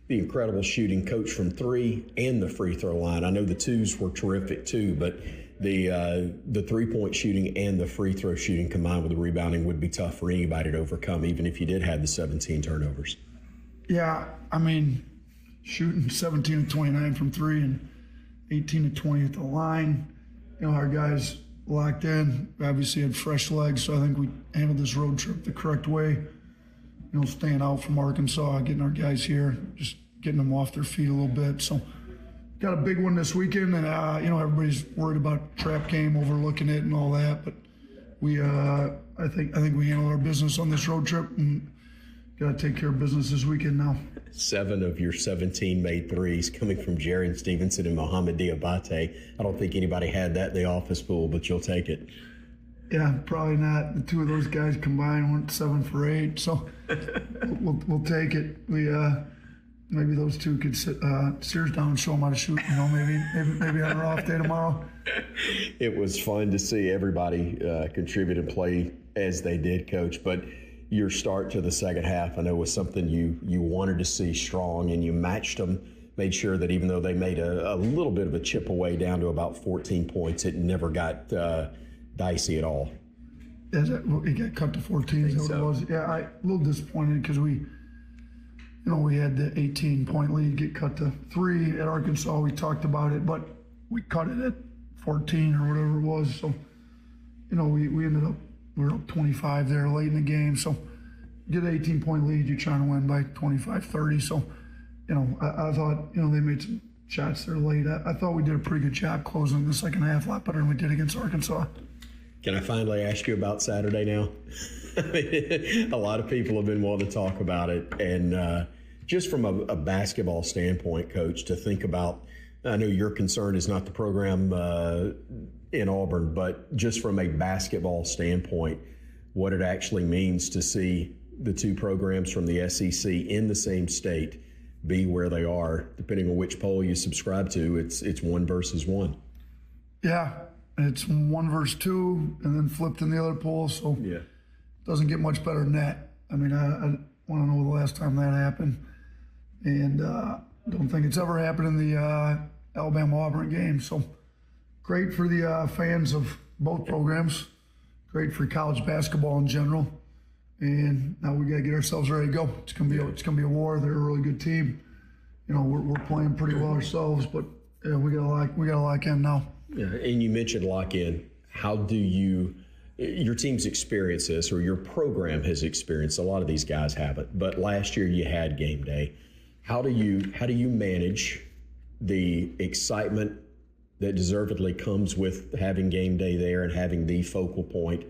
the incredible shooting, coach, from three and the free throw line. I know the twos were terrific too, but the three-point shooting and the free throw shooting combined with the rebounding would be tough for anybody to overcome, even if you did have the 17 turnovers. Yeah, I mean, shooting 17 to 29 from three and 18 to 20 at the line. You know, our guys locked in. We obviously had fresh legs, so I think we handled this road trip the correct way. You know, staying out from Arkansas, getting our guys here, just getting them off their feet a little bit. So, got a big one this weekend, and you know, everybody's worried about trap game, overlooking it, and all that. But we, I think we handled our business on this road trip, and got to take care of business this weekend now. 7 of your 17 made threes coming from Jaron Stevenson and Mohamed Diabate. I don't think anybody had that in the office pool, but you'll take it. Yeah, probably not. The two of those guys combined went 7 for 8, so we'll take it. We maybe those two could sit Sears down and show them how to shoot. You know, maybe on our off day tomorrow. It was fun to see everybody contribute and play as they did, Coach. But your start to the second half, I know, was something you wanted to see strong, and you matched them. Made sure that even though they made a little bit of a chip away down to about 14 points, it never got dicey at all. It got cut to 14, is that what it was? Yeah, a little disappointed because we had the 18-point lead get cut to 3 at Arkansas. We talked about it, but we cut it at 14 or whatever it was. So, you know, we ended up, we were up 25 there late in the game. So, get an 18-point lead, you're trying to win by 25, 30. So, you know, I thought, you know, they made some shots there late. I thought we did a pretty good job closing the second half, a lot better than we did against Arkansas. Can I finally ask you about Saturday now? A lot of people have been wanting to talk about it. And just from a basketball standpoint, Coach, to think about, I know your concern is not the program in Auburn, but just from a basketball standpoint, what it actually means to see the two programs from the SEC in the same state be where they are, depending on which poll you subscribe to, it's 1 versus 1. Yeah, it's 1 versus 2, and then flipped in the other poll, so yeah, it doesn't get much better than that. I mean, I want to know the last time that happened, and don't think it's ever happened in the Alabama-Auburn game. So great for the fans of both programs, great for college basketball in general. And now we got to get ourselves ready to go. It's gonna be a war. They're a really good team. You know, we're playing pretty well ourselves, but yeah, we gotta lock in now. Yeah, and you mentioned lock in. How do your team's experienced this, or your program has experienced? A lot of these guys haven't, but last year you had game day. How do you manage the excitement that deservedly comes with having game day there and having the focal point,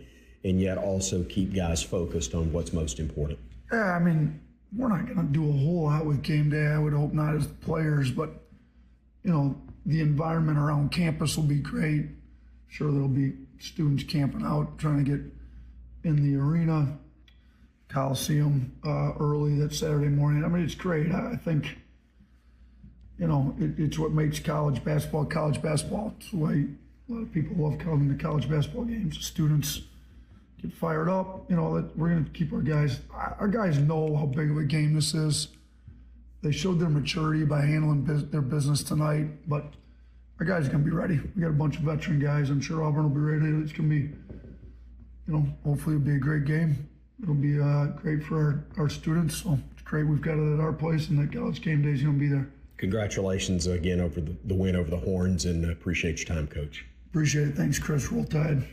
and yet also keep guys focused on what's most important? Yeah, I mean, we're not going to do a whole lot with game day. I would hope not as players, but, you know, the environment around campus will be great. Sure, there'll be students camping out, trying to get in the arena, Coliseum early that Saturday morning. I mean, it's great. I think, you know, it's what makes college basketball. It's why a lot of people love coming to college basketball games. The students get fired up. You know, that we're going to keep our guys. Our guys know how big of a game this is. They showed their maturity by handling their business tonight, but our guys are going to be ready. We got a bunch of veteran guys. I'm sure Auburn will be ready. It's going to be, you know, hopefully it'll be a great game. It'll be great for our students. So it's great we've got it at our place, and that college game day is going to be there. Congratulations again over the win over the Horns, and appreciate your time, Coach. Appreciate it. Thanks, Chris. Roll Tide.